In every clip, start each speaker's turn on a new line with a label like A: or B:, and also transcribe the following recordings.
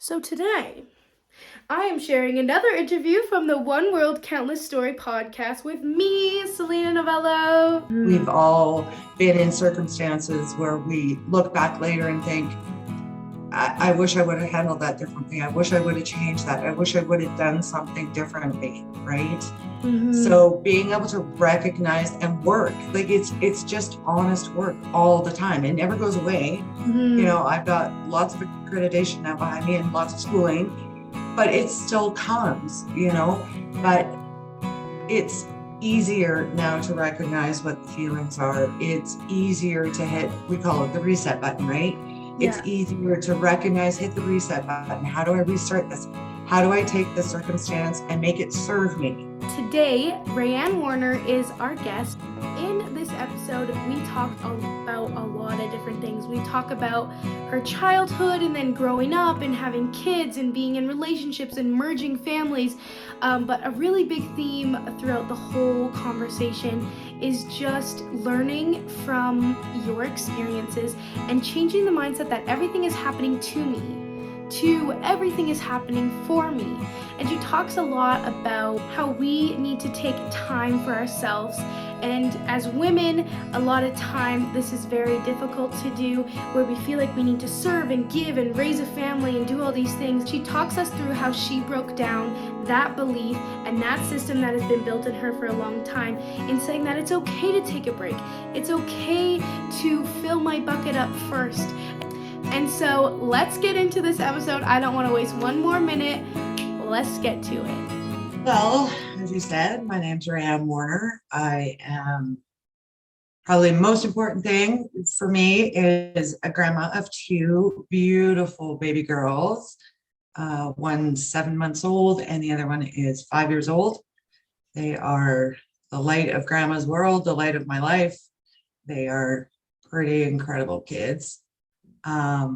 A: So today, I am sharing another interview from the One World Countless Story podcast with me, Selena Novello.
B: We've all been in circumstances where we look back later and think, I wish I would have handled that differently. I wish I would have changed that. I wish I would have done something differently, right? So being able to recognize and work, like it's just honest work all the time. It never goes away. I've got lots of accreditation now behind me and lots of schooling, but it still comes, but it's easier now to recognize what the feelings are. It's easier to hit, we call it the reset button, right? It's easier to recognize, hit the reset button. How do I restart this? How do I take this circumstance and make it serve me?
A: Today, Rae-Ann is our guest. In this episode, we talked about a lot of different things. We talk about her childhood and then growing up and having kids and being in relationships and merging families. But a really big theme throughout the whole conversation is just learning from your experiences and changing the mindset that everything is happening to me, to everything is happening for me. And she talks a lot about how we need to take time for ourselves. And as women, a lot of time this is very difficult to do, where we feel like we need to serve and give and raise a family and do all these things. She talks us through how she broke down that belief and that system that has been built in her for a long time, in saying that it's okay to take a break. It's okay to fill my bucket up first. And so let's get into this episode. I don't want to waste one more minute. Let's get to it.
B: Well, as you said, my name's Rae-Ann. I am probably the most important thing for me is a grandma of two beautiful baby girls. One's 7 months old and the other one is 5 years old. They are the light of grandma's world, the light of my life. They are pretty incredible kids. I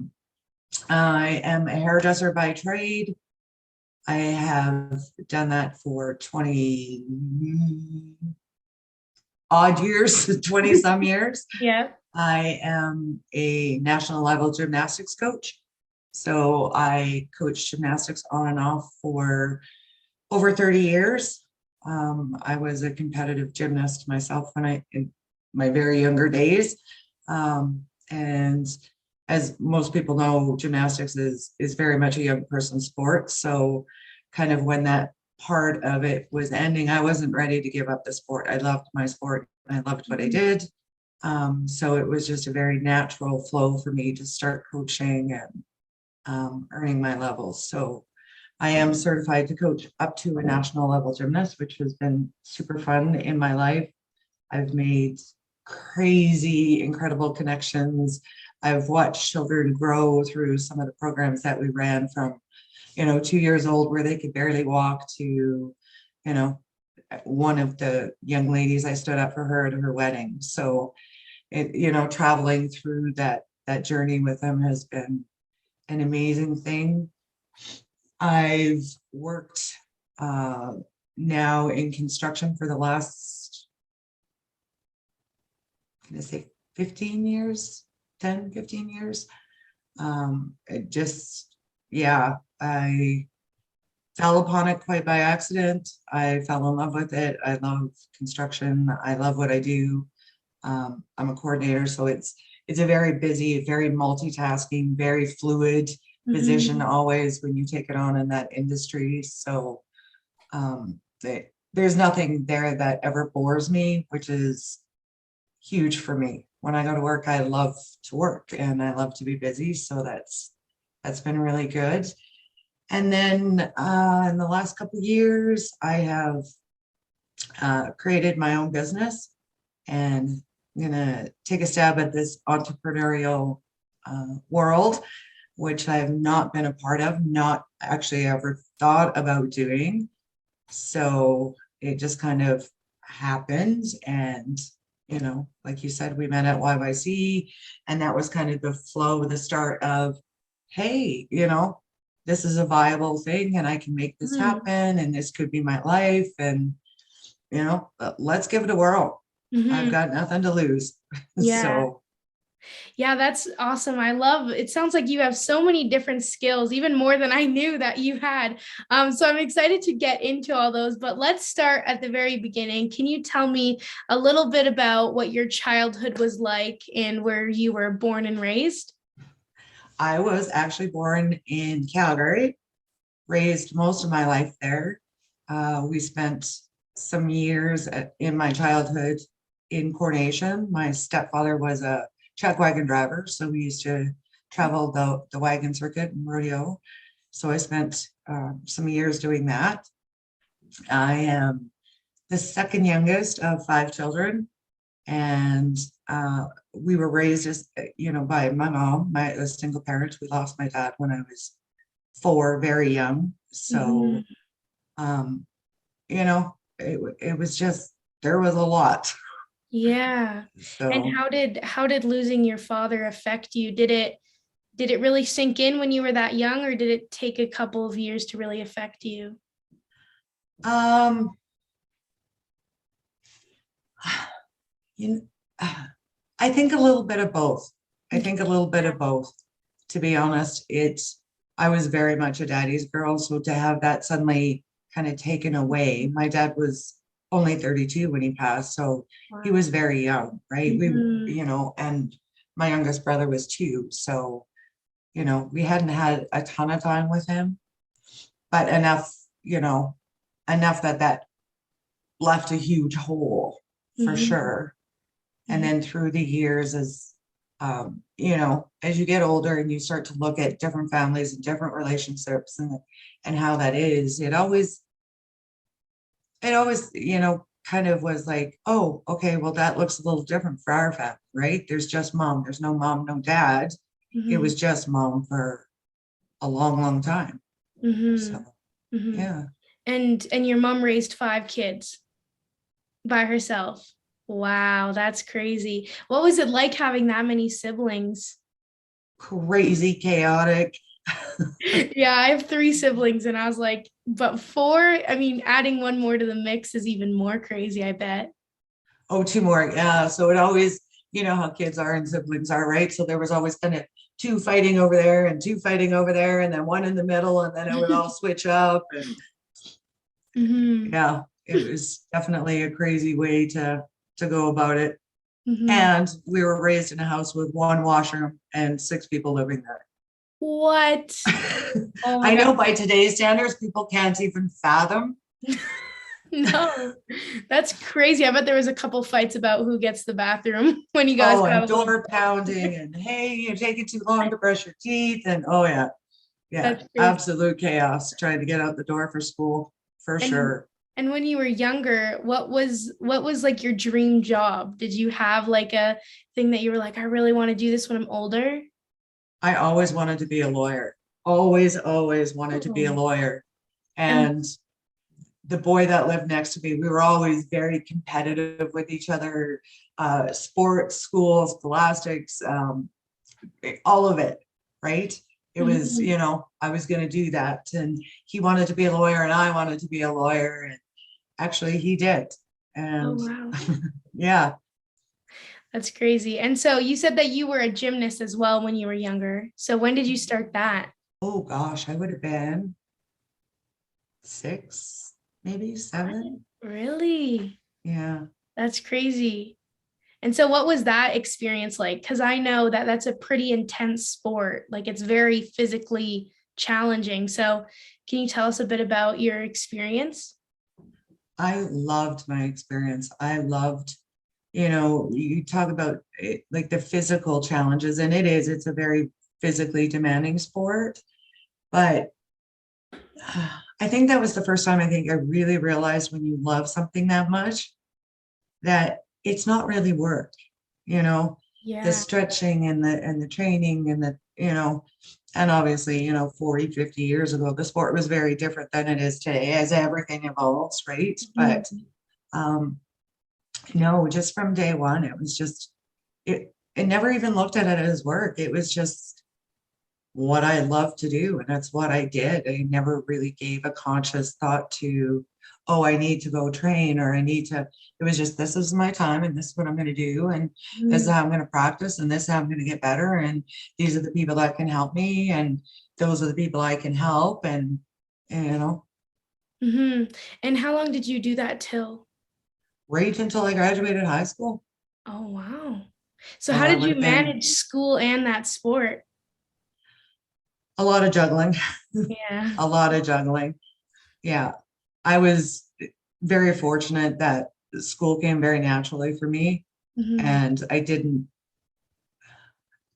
B: am a hairdresser by trade. I have done that for 20 odd years, 20 some years.
A: Yeah.
B: I am a national level gymnastics coach. So I coached gymnastics on and off for over 30 years. I was a competitive gymnast myself in my very younger days. And as most people know, gymnastics is very much a young person's sport. So kind of when that part of it was ending, I wasn't ready to give up the sport. I loved my sport. I loved what I did. So it was just a very natural flow for me to start coaching and earning my levels. So I am certified to coach up to a national level gymnast, which has been super fun in my life. I've made crazy, incredible connections. I've watched children grow through some of the programs that we ran from, 2 years old where they could barely walk to, one of the young ladies, I stood up for her at her wedding. So, traveling through that journey with them has been an amazing thing. I've worked now in construction for the last, 15 years. 10, 15 years. I fell upon it quite by accident. I fell in love with it. I love construction. I love what I do. I'm a coordinator, so it's a very busy, very multitasking, very fluid position always when you take it on in that industry. So there's nothing there that ever bores me, which is huge for me. When I go to work, I love to work and I love to be busy. So that's been really good. And then in the last couple of years, I have created my own business, and I'm gonna take a stab at this entrepreneurial world, which I have not been a part of, not actually ever thought about doing. So it just kind of happened, and like you said, we met at YYC, and that was kind of the flow, the start of, hey, this is a viable thing and I can make this happen and this could be my life, and let's give it a whirl. I've got nothing to lose.
A: Yeah.
B: So
A: Yeah, that's awesome. I love it. Sounds like you have so many different skills, even more than I knew that you had. So I'm excited to get into all those, but let's start at the very beginning. Can you tell me a little bit about what your childhood was like and where you were born and raised?
B: I was actually born in Calgary, raised most of my life there. We spent some years in my childhood in Coronation. My stepfather was a chuck wagon driver, so we used to travel the wagon circuit and rodeo. So I spent some years doing that. I am the second youngest of five children, and we were raised as by my mom, a single parent. We lost my dad when I was four, very young. So
A: Mhm.
B: um, it was just, there was a lot.
A: Yeah. And
B: So
A: how did losing your father affect you? Did it really sink in when you were that young, or did it take a couple of years to really affect you?
B: um you I think a little bit of both. I think a little bit of both. To be honest, I was very much a daddy's girl, so to have that suddenly kind of taken away, my dad was only 32 when he passed, so he
A: Wow.
B: was very young, right?
A: Mhm.
B: And my youngest brother was two, so we hadn't had a ton of time with him, but enough that left a huge hole for
A: Mhm.
B: sure. And
A: Mhm.
B: then through the years, as you get older and you start to look at different families and different relationships and how that is, it always kind of was like, oh, okay, well, that looks a little different for our family, right? There's just mom, there's no mom, no dad. It
A: Mhm.
B: was just mom for a long, long time. So
A: Mhm. Mhm.
B: yeah.
A: And your mom raised 5 kids by herself. Wow, that's crazy. What was it like having that many siblings?
B: Crazy chaotic.
A: Yeah, I have 3 siblings and I was like, but 4, I mean, adding one more to the mix is even more crazy, I bet.
B: Oh, two more. Yeah. So it always, how kids are and siblings are, right? So there was always kind of two fighting over there and two fighting over there, and then one in the middle, and then it would all switch up. And
A: Mhm.
B: yeah, it was definitely a crazy way to go about it.
A: Mhm.
B: And we were raised in a house with one washroom and six people living
A: What?
B: there.
A: Oh my
B: I
A: God.
B: know by today's standards, people can't even fathom.
A: No, that's crazy. I bet there was a couple fights about who gets the bathroom when you guys
B: Oh,
A: got
B: and
A: a little.
B: door pounding, and hey, you're taking too long to brush your teeth. And oh, yeah. Yeah,
A: That's crazy.
B: absolute chaos trying to get out the door for school, for
A: And
B: sure.
A: and when you were younger, what was like your dream job? Did you have like a thing that you were like, I really want to do this when I'm older?
B: I always wanted to be a lawyer. Always, always wanted to be a
A: Oh.
B: lawyer.
A: And
B: And the boy that lived next to me, we were always very competitive with each other, sports, school, scholastics, all of it, right? It was,
A: Mhm.
B: I was going to do that. And he wanted to be a lawyer and I wanted to be a lawyer. And actually, he did.
A: Oh
B: And
A: wow.
B: yeah.
A: That's crazy. And so you said that you were a gymnast as well when you were younger. So when did you start that?
B: Oh gosh, I would have been six, maybe
A: What?
B: seven.
A: Really?
B: Yeah.
A: That's crazy. And so what was that experience like? Because I know that that's a pretty intense sport. Like it's very physically challenging. So can you tell us a bit about your experience?
B: I loved my experience. I loved, you talk about it, like the physical challenges, and it's a very physically demanding sport. But I think that was the first time I think I really realized when you love something that much that it's not really work, you know, the
A: Yeah.
B: stretching and the training and and obviously, 40, 50 years ago, the sport was very different than it is today as everything evolves, right? But
A: Mhm.
B: um, no, just from day one, it was just it never even looked at it as work. It was just what I love to do, and that's what I did. I never really gave a conscious thought to, oh, I need to go train, or I need to, it was just, this is my time and this is what I'm going to do. And this is how I'm going to practice, and this is how I'm going to get better. And these are the people that can help me. And those are the people I can help. And,
A: Mm-hmm. And how long did you do that till?
B: right until I graduated high school.
A: Oh, wow. So
B: So
A: how
B: I
A: did
B: would
A: you
B: have been
A: manage school and that sport?
B: a lot of juggling,
A: Yeah.
B: a lot of juggling. Yeah. I was very fortunate that school came very naturally for me.
A: Mm-hmm.
B: And I didn't,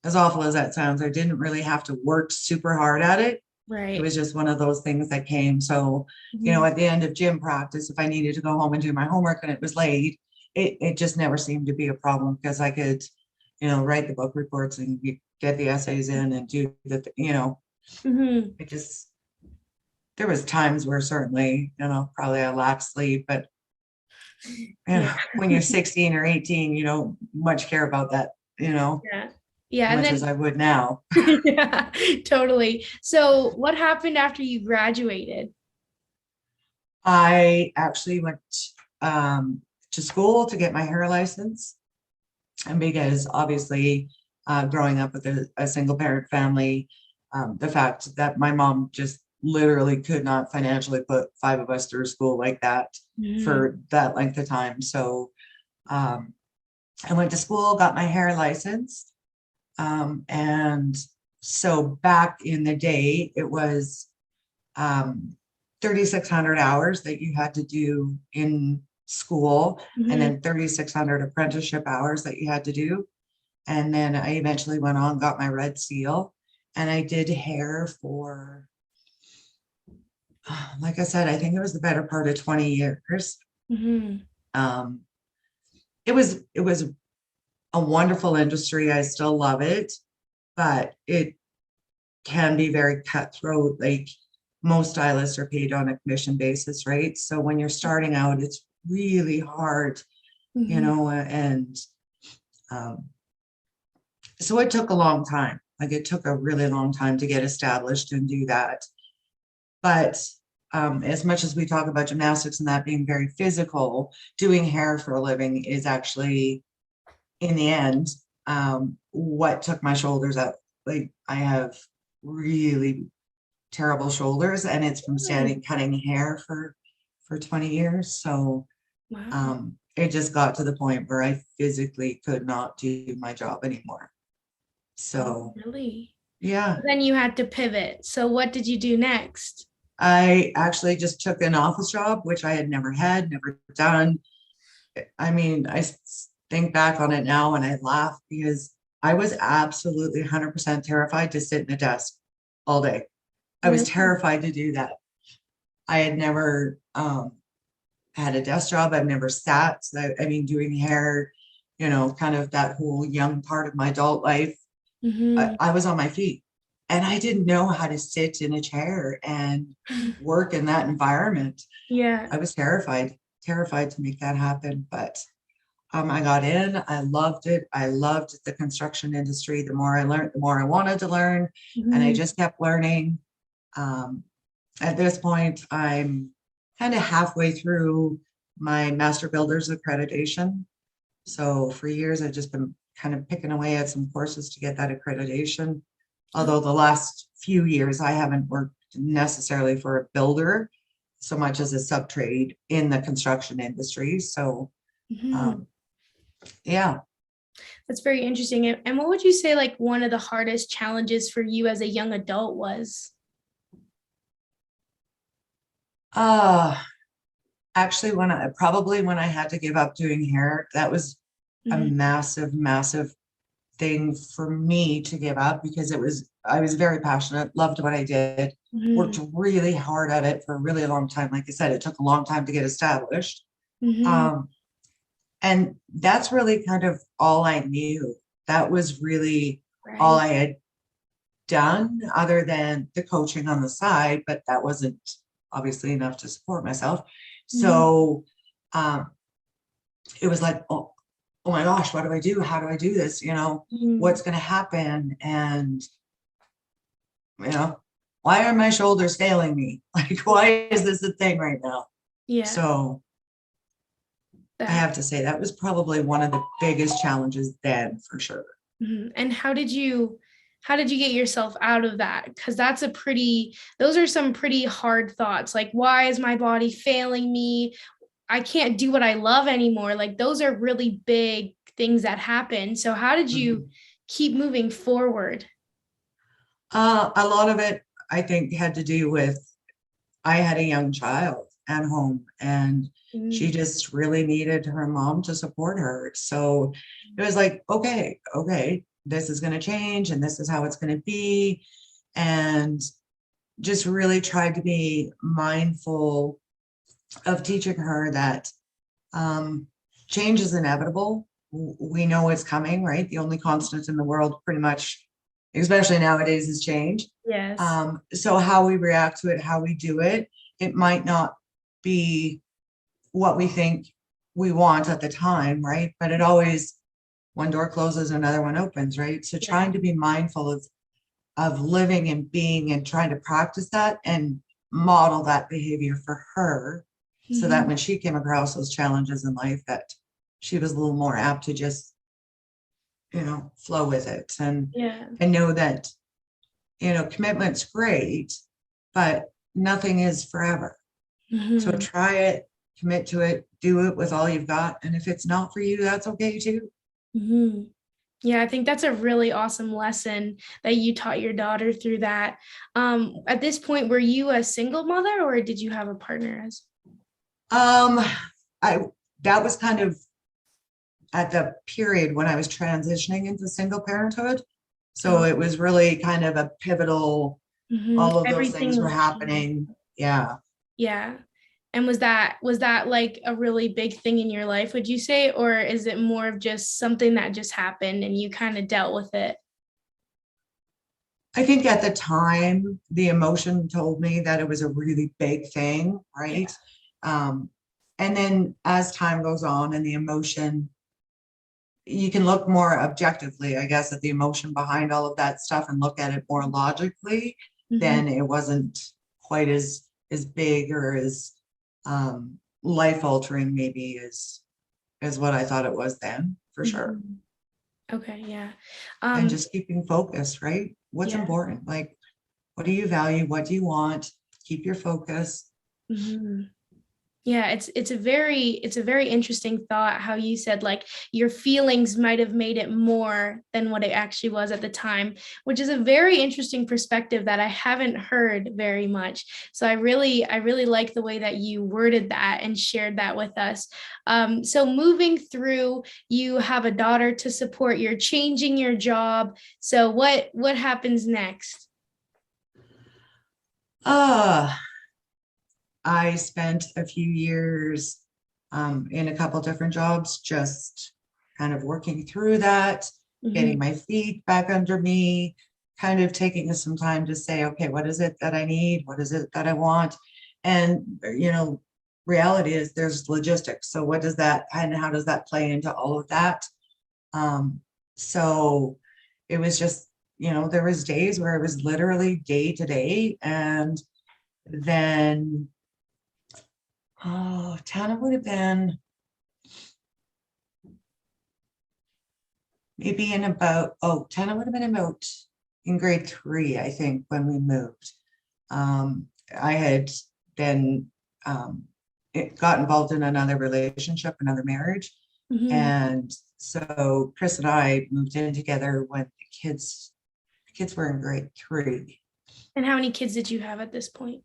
B: as awful as that sounds, I didn't really have to work super hard at it. It
A: Right.
B: was just one of those things that came. So,
A: Mm-hmm.
B: at the end of gym practice, if I needed to go home and do my homework and it was late, it just never seemed to be a problem, because I could, write the book reports and get the essays in and do
A: Mm-hmm.
B: it just, there was times where certainly, probably I lacked sleep, but
A: Yeah.
B: when you're 16 or 18, you don't much care about that,
A: Yeah. Yeah. And
B: much as
A: then,
B: I would now.
A: yeah, totally. So what happened after you graduated?
B: I actually went um, to school to get my hair license. And because obviously, growing up with a single parent family, the fact that my mom just literally could not financially put 5 of us through school like that
A: Mm-hmm.
B: for that length of time. So um, I went to school, got my hair license. And so back in the day, it was 3,600 hours that you had to do in school, and
A: Mm-hmm.
B: then 3,600 apprenticeship hours that you had to do. And then I eventually went on, got my red seal, and I did hair for, like I said, I think it was the better part of 20 years.
A: Mm-hmm.
B: Um, it was a wonderful industry. I still love it, but it can be very cutthroat. Like, most stylists are paid on a commission basis, right? So when you're starting out, it's really hard,
A: Mm-hmm.
B: and um, so it took a long time. Like, it took a really long time to get established and do that. But as much as we talk about gymnastics and that being very physical, doing hair for a living is actually, in the end, what took my shoulders up. Like, I have really terrible shoulders, and it's from standing cutting hair for 20 years. So
A: Wow.
B: it just got to the point where I physically could not do my job anymore.
A: Oh,
B: So
A: really?
B: yeah,
A: Then you had to pivot. So what did you do next?
B: I actually just took an office job, which I had never done. I mean, think back on it now and I laugh, because I was absolutely 100% terrified to sit in a desk all day. I was
A: Really?
B: terrified to do that. I had never had a desk job. I've never sat. So I mean, doing hair, kind of that whole young part of my adult life,
A: Mm-hmm.
B: I was on my feet, and I didn't know how to sit in a chair and work in that environment.
A: Yeah.
B: I was terrified to make that happen. But I got in. I loved it. I loved the construction industry. The more I learned, the more I wanted to learn, and I
A: Mm-hmm.
B: just kept learning. Um, at this point, I'm kind of halfway through my Master Builders accreditation. So for years, I've just been kind of picking away at some courses to get that accreditation. Although the last few years, I haven't worked necessarily for a builder so much as a sub-trade in the construction industry. So
A: Mm-hmm.
B: um, yeah.
A: That's very interesting. And what would you say like one of the hardest challenges for you as a young adult was?
B: Uh, Actually, when I had to give up doing hair, that was a
A: Mm-hmm.
B: massive thing for me to give up, because I was very passionate, loved what I did,
A: Mm-hmm.
B: worked really hard at it for a really long time. Like I said, it took a long time to get established.
A: Mm-hmm.
B: Um, and that's really kind of all I knew. That was really all
A: Right.
B: I had done, other than the coaching on the side, but that wasn't obviously enough to support myself.
A: Mm-hmm.
B: So um, it was like, oh my gosh, what do I do? How do I do this?
A: Mm-hmm.
B: What's going to happen? And, you know, why are my shoulders failing me? Like, why is this a thing right now?
A: Yeah.
B: So I
A: That.
B: have to say that was probably one of the biggest challenges then, for sure.
A: Mhm. And how did you get yourself out of that? Because those are some pretty hard thoughts. Like, why is my body failing me? I can't do what I love anymore. Like, those are really big things that happen. So how did you
B: Mhm.
A: keep moving forward?
B: A lot of it, I think, had to do with I had a young child at home and she
A: Mm,
B: just really needed her mom to support her. So it was like, okay, this is going to change and this is how it's going to be. And just really tried to be mindful of teaching her that um, change is inevitable. We know it's coming, right? The only constant in the world, pretty much, especially nowadays, is change.
A: yes.
B: So how we react to it, how we do it, it might not be what we think we want at the time, right? But it always, one door closes, another one opens, right? So
A: Yeah.
B: trying to be mindful of living and being and trying to practice that and model that behavior for her so that
A: Mhm.
B: when she came across those challenges in life that she was a little more apt to just, flow with it
A: Yeah.
B: and know that, commitment's great, but nothing is forever. So
A: Mhm.
B: try it, commit to it, do it with all you've got. And if it's not for you, that's okay too.
A: Mhm. Yeah, I think that's a really awesome lesson that you taught your daughter through that. At this point, were you a single mother or did you have a partner as?
B: Um, I that was kind of at the period when I was transitioning into single parenthood. So
A: Oh,
B: it was really kind of a pivotal,
A: mhm.
B: all of those
A: Everything
B: things were
A: was changing.
B: happening. Yeah.
A: Yeah. And was that like a really big thing in your life, would you say, or is it more of just something that just happened and you kind of dealt with it?
B: I think at the time, the emotion told me that it was a really big thing,
A: Yeah.
B: right? Um, and then as time goes on and the emotion, you can look more objectively, I guess, at the emotion behind all of that stuff and look at it more logically,
A: Mhm.
B: then it wasn't quite as big or as life altering maybe as what I thought it was then, for sure.
A: Mhm. Okay, yeah.
B: And
A: Um,
B: just keeping focus, right? What's
A: yeah.
B: important? Like, what do you value? What do you want? Keep your focus.
A: Mhm. Yeah, it's a very interesting thought how you said like your feelings might have made it more than what it actually was at the time, which is a very interesting perspective that I haven't heard very much. So I really like the way that you worded that and shared that with us. So moving through, you have a daughter to support, you're changing your job. So what happens next?
B: Uh, I spent a few years in a couple different jobs, just kind of working through that, getting
A: Mhm.
B: my feet back under me, kind of taking some time to say, okay, what is it that I need? What is it that I want? And, reality is there's logistics. So what does that and how does that play into all of that? Um, so it was just, there was days where it was literally day to day. And then Tana would have been maybe Tana would have been about in grade 3, I think, when we moved. I had then got involved in another relationship, another marriage.
A: Mhm.
B: And so Chris and I moved in together when the kids were in grade 3.
A: And how many kids did you have at this point?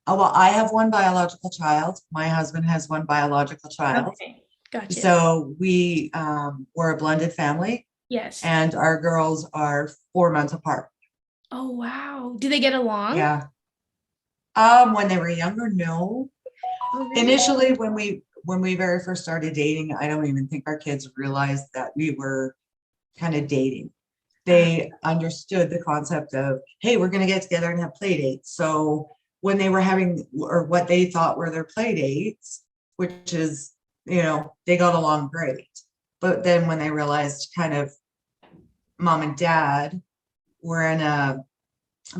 B: Oh, well, I have one biological child. My husband has one biological child.
A: Okay, gotcha.
B: So we were a blended family.
A: Yes.
B: And our girls are 4 months apart.
A: Oh, wow. Do they get along?
B: Yeah. When they were younger, no.
A: Oh, really?
B: Initially, when we very first started dating, I don't even think our kids realized that we were kind of dating.
A: Uh,
B: They understood the concept of, hey, we're going to get together and have play dates. So when they were having, or what they thought were their play dates, which is, they got along great. But then when they realized kind of mom and dad were in a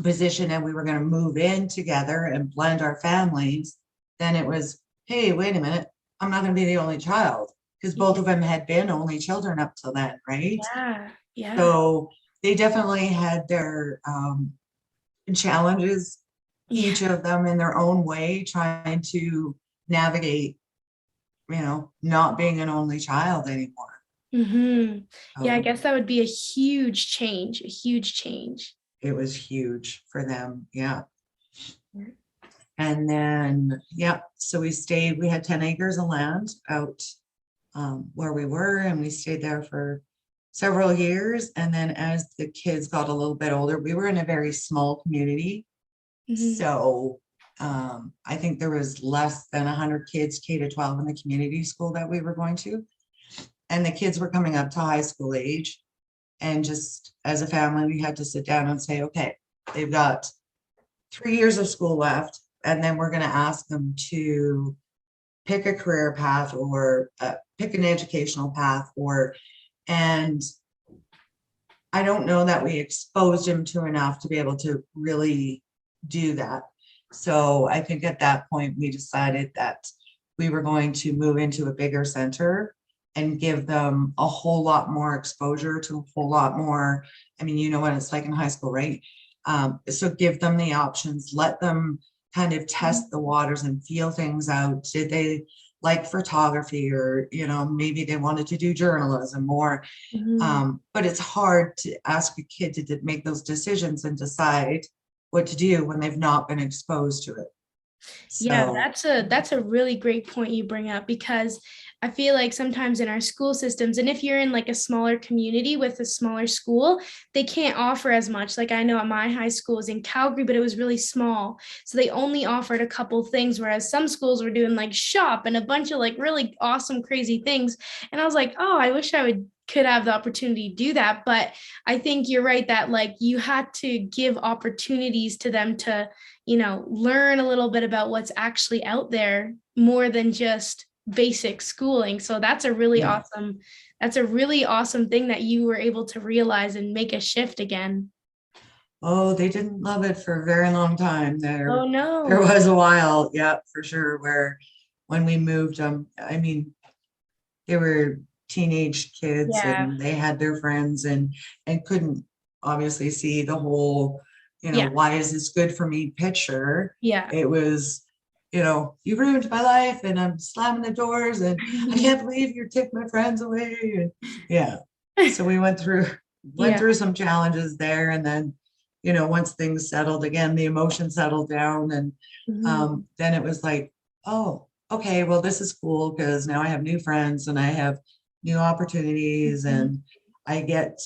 B: position and we were going to move in together and blend our families, then it was, hey, wait a minute, I'm not going to be the only child, because both of them had been only children up till then, right?
A: Yeah. Yeah.
B: So they definitely had their challenges,
A: Yeah.
B: each of them in their own way, trying to navigate, not being an only child anymore.
A: Mm-hmm. Yeah, I
B: So
A: guess that would be a huge change, a huge change.
B: it was huge for them. Yeah.
A: Yeah.
B: And then, yeah, so we had 10 acres of land out where we were, and we stayed there for several years. And then as the kids got a little bit older, we were in a very small community.
A: Mm-hmm.
B: So I think there was less than 100 kids, K to 12, in the community school that we were going to. And the kids were coming up to high school age. And just as a family, we had to sit down and say, okay, they've got 3 years of school left, and then we're going to ask them to pick a career path, or pick an educational path, and I don't know that we exposed them to enough to be able to really do that. So I think at that point we decided that we were going to move into a bigger center and give them a whole lot more exposure to a whole lot more. I mean, you know what it's like in high school, right? So give them the options, let them kind of test the waters and feel things out. Did they like photography, or, maybe they wanted to do journalism, or
A: Mm-hmm.
B: but it's hard to ask a kid to make those decisions and decide what to do when they've not been exposed to it.
A: Yeah,
B: So
A: that's a really great point you bring up, because I feel like sometimes in our school systems, and if you're in like a smaller community with a smaller school, they can't offer as much. Like I know at my high school was in Calgary, but it was really small. So they only offered a couple things, whereas some schools were doing like shop and a bunch of like really awesome, crazy things. And I was like, oh, I wish I would could have the opportunity to do that. But I think you're right that like you had to give opportunities to them to learn a little bit about what's actually out there more than just basic schooling. So
B: yeah.
A: that's a really awesome thing that you were able to realize and make a shift again.
B: Oh, they didn't love it for a very long time. There
A: Oh
B: there
A: no.
B: was a while, yeah, for sure, where when we moved them, I mean, they were teenage kids
A: Yeah.
B: and they had their friends, and couldn't obviously see the whole,
A: Yeah.
B: why is this good for me picture.
A: Yeah.
B: It was, you ruined my life, and I'm slamming the doors, and I can't believe you took my friends away. And yeah. So we went
A: Yeah.
B: through some challenges there, and then, once things settled again, the emotion settled down, and
A: Mhm.
B: then it was like, oh, okay, well, this is cool, because now I have new friends and I have new opportunities,
A: Mhm.
B: and I get,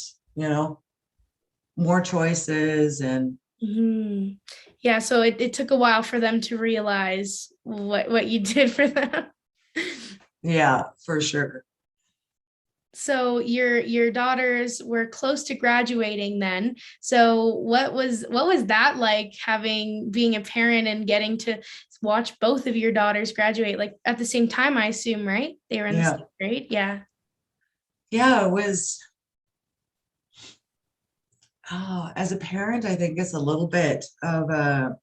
B: more choices. And
A: Mhm. Yeah, so it took a while for them to realize what you did for them.
B: yeah, for sure.
A: So your daughters were close to graduating then. So what was that like, having being a parent and getting to watch both of your daughters graduate like at the same time, I assume, right? They were in the
B: Yeah.
A: same grade. Yeah.
B: Yeah, it was, as a parent, I think it's a little bit of a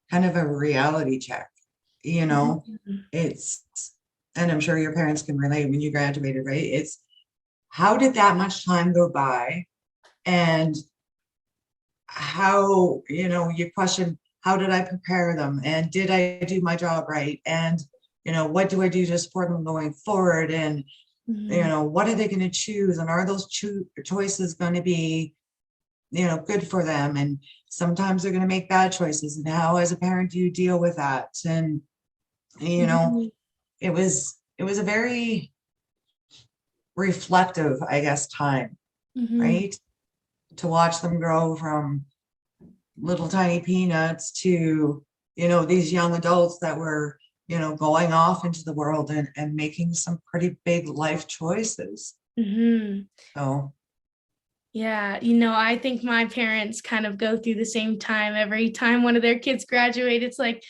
B: kind of a reality check, you know,
A: Mhm.
B: it's, and I'm sure your parents can relate when you graduated, right? It's, how did that much time go by? And how, you question, how did I prepare them? And did I do my job right? And, what do I do to support them going forward? And,
A: Mhm.
B: what are they going to choose? And are those choices going to be, good for them? And sometimes they're going to make bad choices. And how, as a parent, do you deal with that? And, you know,
A: Mhm.
B: it was a very reflective, I guess, time,
A: Mhm.
B: right? To watch them grow from little tiny peanuts to, these young adults that were, going off into the world, and making some pretty big life choices.
A: Mhm.
B: So
A: Yeah, I think my parents kind of go through the same time. Every time one of their kids graduate, it's like,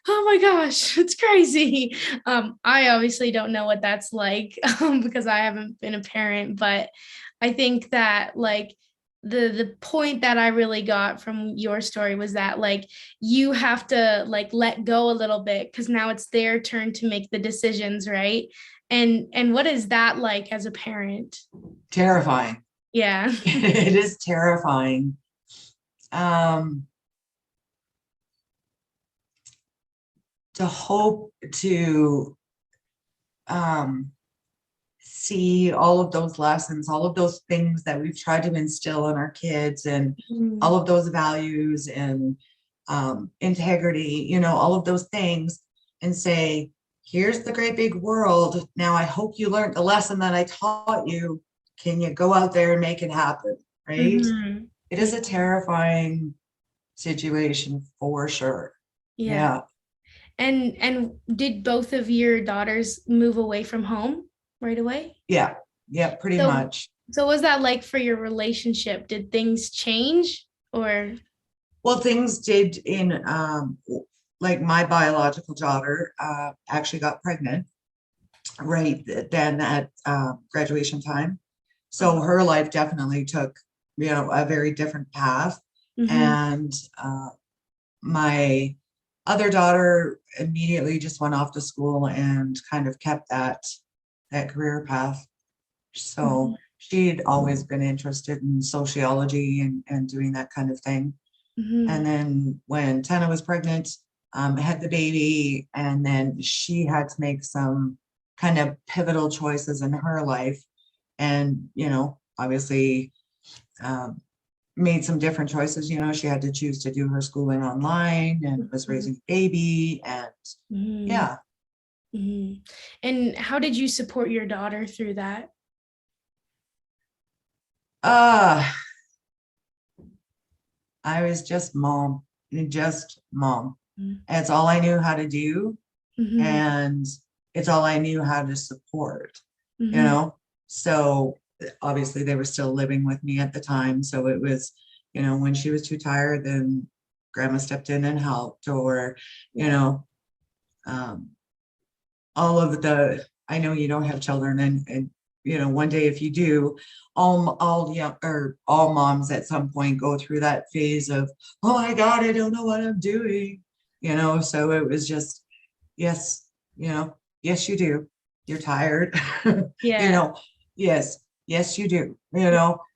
A: oh my gosh, it's crazy. I obviously don't know what that's like, because I haven't been a parent, but I think that like the point that I really got from your story was that like you have to like let go a little bit because now it's their turn to make the decisions, right? And what is that like as a parent?
B: Terrifying.
A: Yeah.
B: It is terrifying. Um, to hope to see all of those lessons, all of those things that we've tried to instill in our kids, and
A: Mhm.
B: all of those values and integrity, all of those things, and say, here's the great big world. Now, I hope you learned the lesson that I taught you. Can you go out there and make it happen? Right?
A: Mhm.
B: It is
A: Yeah.
B: a terrifying situation for sure.
A: Yeah.
B: Yeah.
A: And did both of your daughters move away from home right away?
B: Yeah. Yeah. Pretty
A: So
B: much.
A: so what was that like for your relationship? Did things change or
B: Well, things did in like my biological daughter actually got pregnant right then at graduation time. So her life definitely took, a very different path.
A: Mhm.
B: And my other daughter immediately just went off to school and kind of kept that career path.
A: Mhm.
B: So she'd always been interested in sociology and doing that kind of thing. And
A: Mhm.
B: then when Tana was pregnant, had the baby, and then she had to make some kind of pivotal choices in her life. And, obviously um, made some different choices. She had to choose to do her schooling online and was
A: Mhm.
B: raising a baby. And
A: Mhm.
B: yeah,
A: Mhm. And how did you support your daughter through that?
B: uh, I was just mom, just mom. It's all I knew how to do.
A: Mhm.
B: And it's all I knew how to support, you
A: Mhm.
B: know? So obviously they were still living with me at the time. So it was, when she was too tired, then grandma stepped in and helped, or, you
A: Yeah.
B: know, um, all of I know you don't have children, and one day if you do, all young or all moms at some point go through that phase of, oh my God, I don't know what I'm doing, so it was just, yes, yes, you do. You're tired. you
A: Yeah.
B: know, yes, yes, you do.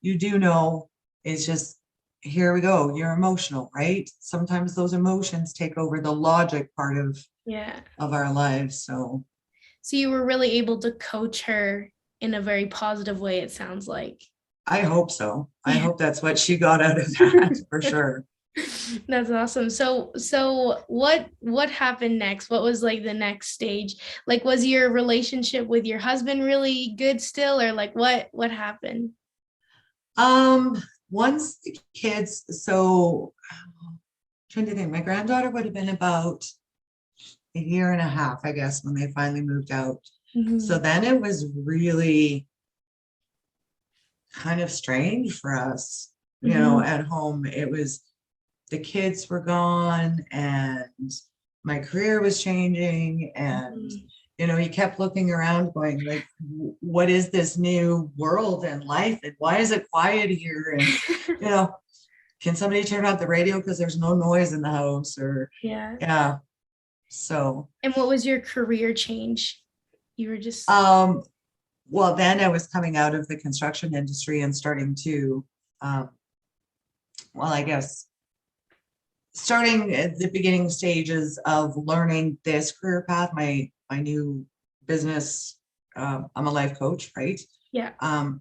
B: You do know. It's just, here we go. You're emotional, right? Sometimes those emotions take over the logic part of
A: Yeah.
B: our lives. So
A: So you were really able to coach her in a very positive way, it sounds like.
B: I hope so. I
A: Yeah.
B: hope that's what she got out of that for sure.
A: That's awesome. So what happened next? What was like the next stage? Like was your relationship with your husband really good still or like what happened?
B: Once the kids, so trying to think, my granddaughter would have been about a year and a half, I guess, when they finally moved out. So
A: Mhm.
B: then it was really kind of strange for us,
A: Mhm.
B: at home. It was the kids were gone and my career was changing, and
A: Mhm.
B: you kept looking around going like, what is this new world and life, and why is it quiet here, and you know can somebody turn out the radio because there's no noise in the house, or
A: Yeah.
B: yeah. So
A: And what was your career change? You were just
B: um well, then I was coming out of the construction industry and starting to um I guess starting at the beginning stages of learning this career path, my new business. I'm a life coach, right?
A: yeah.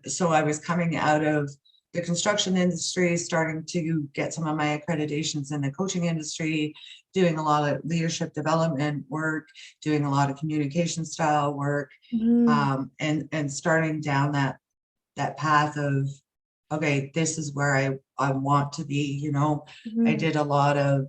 B: So I was coming out of the construction industry, starting to get some of my accreditations in the coaching industry, doing a lot of leadership development work, doing a lot of communication style work,
A: Mhm.
B: and starting down that path of, okay, this is where I want to be. I
A: Mhm.
B: did a lot of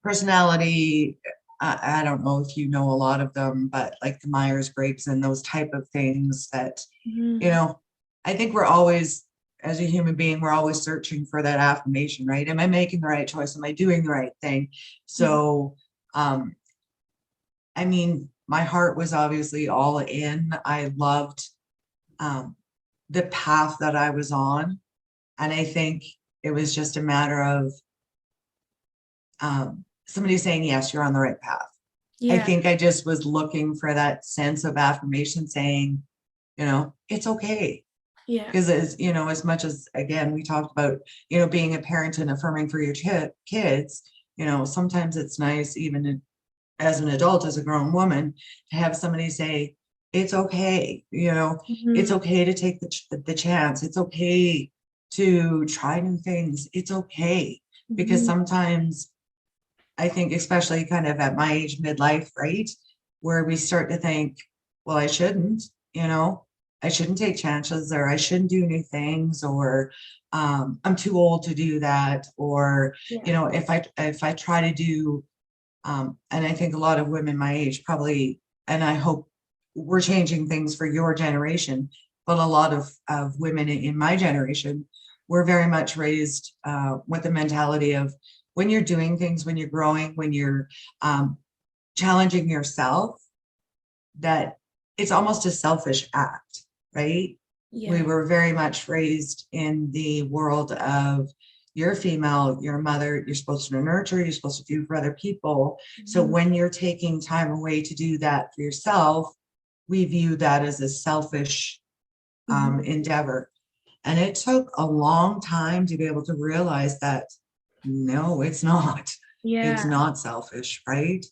B: personality. I don't know if you know a lot of them, but like the Myers-Briggs and those type of things that, you
A: Mhm.
B: know, I think we're always, as a human being, we're always searching for that affirmation, right? Am I making the right choice? Am I doing the right thing?
A: Mhm.
B: So, I mean, my heart was obviously all in. I loved um, the path that I was on. And I think it was just a matter of somebody saying, yes, you're on the right path. I
A: Yeah.
B: think I just was looking for that sense of affirmation saying, it's okay.
A: Yeah.
B: Because as much as, again, we talked about, being a parent and affirming for your kids, sometimes it's nice, even as an adult, as a grown woman, to have somebody say, it's okay, it's
A: Mhm.
B: okay to take the chance. It's okay to try new things. It's okay. Because
A: Mhm.
B: sometimes I think, especially kind of at my age, midlife, right, where we start to think, well, I shouldn't take chances, or I shouldn't do new things, or I'm too old to do that, or
A: Yeah.
B: if I try to do, and I think a lot of women my age probably, and I hope we're changing things for your generation, but a lot of women in my generation were very much raised with the mentality of, when you're doing things, when you're growing, when you're challenging yourself, that it's almost a selfish act, right? We
A: Yeah.
B: were very much raised in the world of, you're a female, you're a mother, you're supposed to nurture, you're supposed to do for other people. So
A: Mhm.
B: when you're taking time away to do that for yourself, we view that as a selfish
A: Mhm.
B: endeavor. And it took a long time to be able to realize that, no, it's not. It's
A: Yeah.
B: not selfish, right?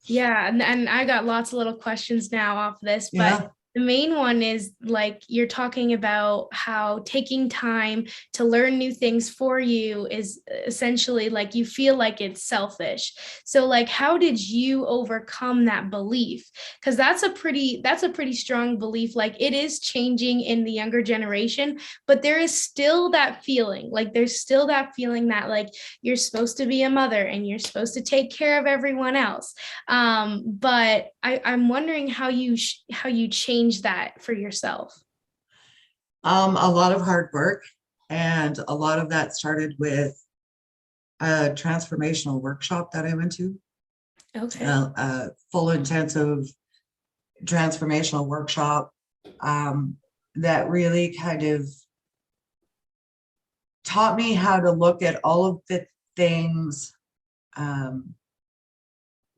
A: Yeah, and I got lots of little questions now off this, but
B: Yeah,
A: the main one is like you're talking about how taking time to learn new things for you is essentially like you feel like it's selfish. So like how did you overcome that belief? Because that's a pretty strong belief. Like it is changing in the younger generation, but there is still that feeling. Like there's still that feeling that like you're supposed to be a mother and you're supposed to take care of everyone else, but I'm wondering how you change that for yourself.
B: a lot of hard work, and a lot of that started with a transformational workshop that I went to,
A: Okay.
B: a full intensive transformational workshop, um, that really kind of taught me how to look at all of the things um,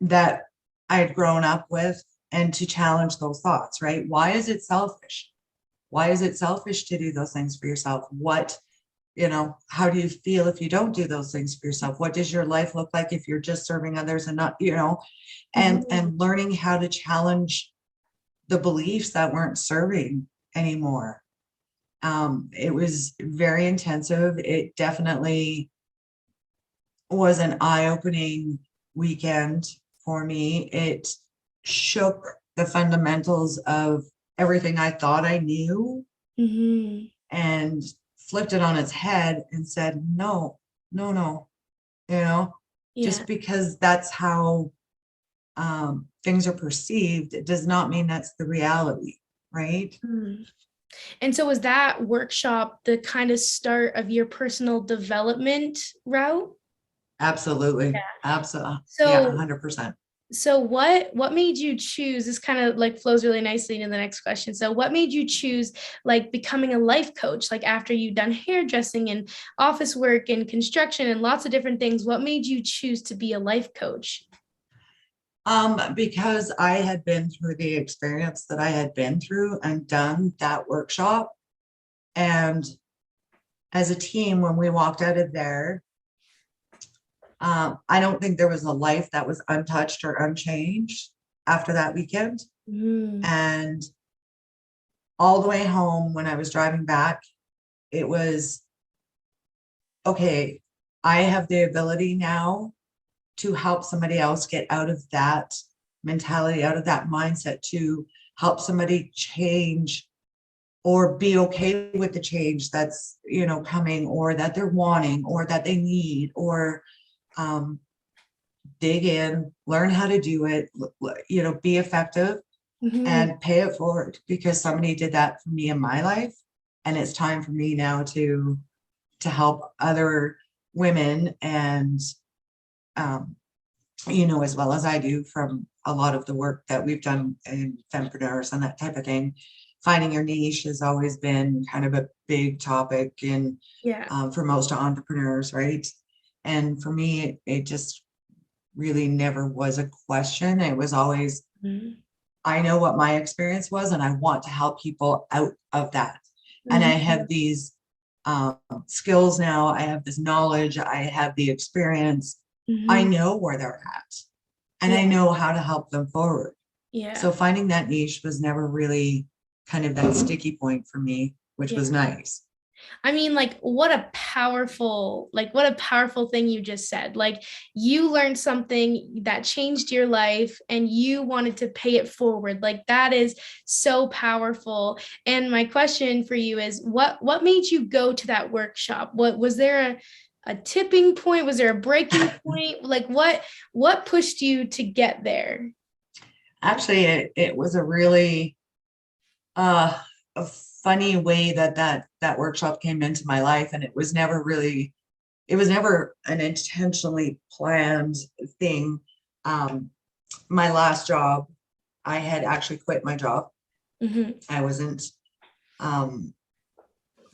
B: that I had grown up with, and to challenge those thoughts, right? Why is it selfish? Why is it selfish to do those things for yourself? How do you feel if you don't do those things for yourself? What does your life look like if you're just serving others and not,
A: Mhm.
B: and learning how to challenge the beliefs that weren't serving anymore. It was very intensive. It definitely was an eye-opening weekend for me. It shook the fundamentals of everything I thought I knew,
A: Mhm.
B: and flipped it on its head and said, no, no, no, you know,
A: Yeah.
B: just because that's how things are perceived, it does not mean that's the reality, right?
A: Mhm. And so was that workshop the kind of start of your personal development route?
B: Absolutely.
A: Yeah.
B: Absolutely. Yeah,
A: So
B: 100%.
A: what made you choose, this kind of like flows really nicely into the next question. So what made you choose like becoming a life coach, like after you've done hairdressing and office work and construction and lots of different things, what made you choose to be a life coach?
B: Because I had been through the experience that I had been through and done that workshop. And as a team, when we walked out of there, I don't think there was a life that was untouched or unchanged after that weekend.
A: Mm.
B: And all the way home, when I was driving back, it was, okay, I have the ability now to help somebody else get out of that mentality, out of that mindset, to help somebody change or be okay with the change that's, coming, or that they're wanting, or that they need, or um, dig in, learn how to do it, be effective
A: Mhm.
B: and pay it forward, because somebody did that for me in my life. And it's time for me now to help other women, and um, as well as I do from a lot of the work that we've done in fempreneurs and that type of thing, finding your niche has always been kind of a big topic in
A: Yeah.
B: for most entrepreneurs, right? And for me, it just really never was a question. It was always,
A: Mhm.
B: I know what my experience was, and I want to help people out of that. And I have these skills now. I have this knowledge. I have the experience. I
A: Mhm.
B: know where they're at, and I
A: Yeah.
B: know how to help them forward.
A: Yeah.
B: So finding that niche was never really kind of that sticky point for me, which
A: Yeah.
B: was nice.
A: I mean, like, what a powerful thing you just said. Like, you learned something that changed your life and you wanted to pay it forward. Like, that is so powerful. And my question for you is what made you go to that workshop? What was there a tipping point? Was there a breaking point? Like, what pushed you to get there?
B: Actually, it was a really uh, a funny way that workshop came into my life, and it was never an intentionally planned thing. My last job, I had actually quit my job.
A: Hmm.
B: I um,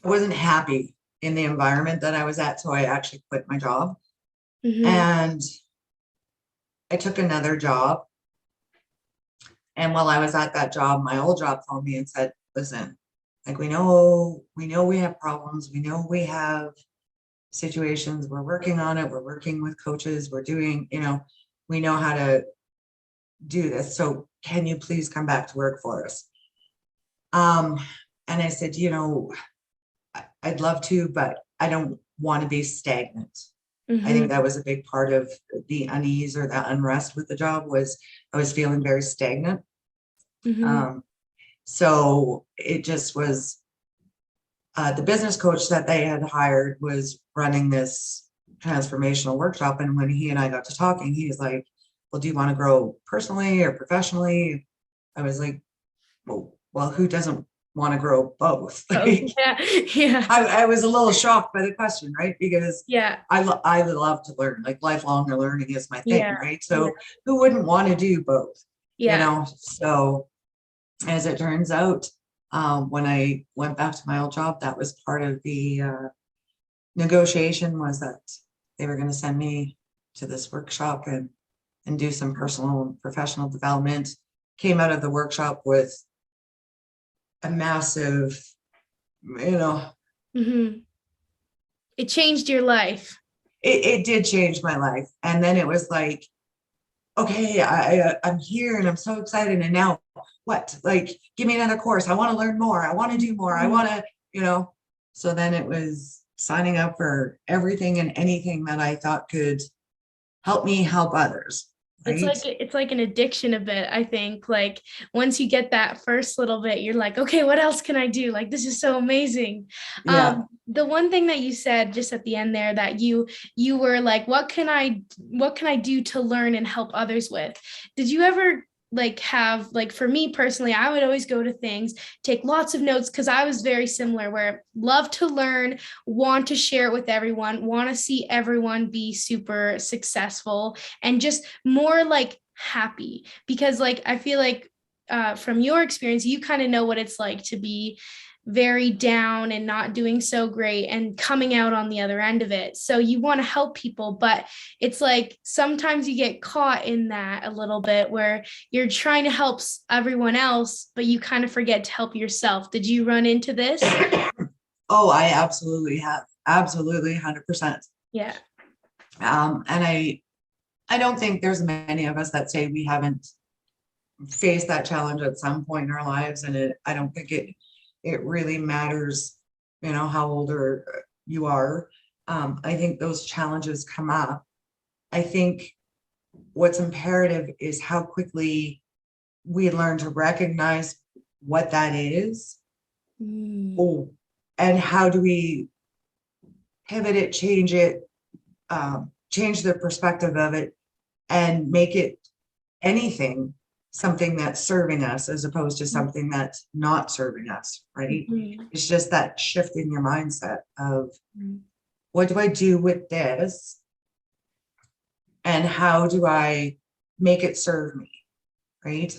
B: wasn't happy in the environment that I was at, so I actually quit my job,
A: Hmm.
B: and I took another job. And while I was at that job, my old job called me and said, listen, like we have problems, we know we have situations, we're working on it, we're working with coaches, we're doing, we know how to do this. So can you please come back to work for us? Um, and I said, I'd love to, but I don't want to be stagnant. I think
A: Hmm.
B: that was a big part of the unease or the unrest with the job was I was feeling very stagnant.
A: Hmm.
B: Um, so it just was the business coach that they had hired was running this transformational workshop. And when he and I got to talking, he was like, well, do you want to grow personally or professionally? I was like, well, who doesn't want to grow both?
A: Oh,
B: Like,
A: yeah. Yeah.
B: I was a little shocked by the question, right? Because
A: Yeah.
B: I love to learn, like lifelong learning is my thing,
A: Yeah.
B: right?
A: Yeah.
B: So who wouldn't want to do both,
A: Yeah.
B: So as it turns out, when I went back to my old job, that was part of the negotiation was that they were going to send me to this workshop and do some personal and professional development. Came out of the workshop with a massive, you know,
A: Hmm. It changed your life.
B: it did change my life. And then it was like, okay, I'm here and I'm so excited. And now what? Like, give me another course. I want to learn more. I want to do more. I
A: Mhm.
B: want to, you know. So then it was signing up for everything and anything that I thought could help me help others. Right.
A: It's like an addiction a bit, I think. Like, once you get that first little bit, you're like, okay, what else can I do? Like, this is so amazing.
B: Yeah.
A: The one thing that you said just at the end there, that you were like, what can I do to learn and help others with? Did you ever like have, like, for me personally, I would always go to things, take lots of notes, because I was very similar, where love to learn, want to share it with everyone, want to see everyone be super successful, and just more like happy, because like I feel like from your experience, you kind of know what it's like to be very down and not doing so great and coming out on the other end of it. So you want to help people, but it's like sometimes you get caught in that a little bit, where you're trying to help everyone else, but you kind of forget to help yourself. Did you run into this?
B: Oh, I absolutely have. Absolutely 100%.
A: Yeah.
B: And I don't think there's many of us that say we haven't faced that challenge at some point in our lives. And I don't think it really matters, how old or you are. I think those challenges come up. I think what's imperative is how quickly we learn to recognize what that is.
A: Mm.
B: Oh, and how do we pivot it, change it, change the perspective of it, and make it anything, something that's serving us as opposed to something that's not serving us, right?
A: Mhm.
B: It's just that shift in your mindset of what do I do with this and how do I make it serve me, right?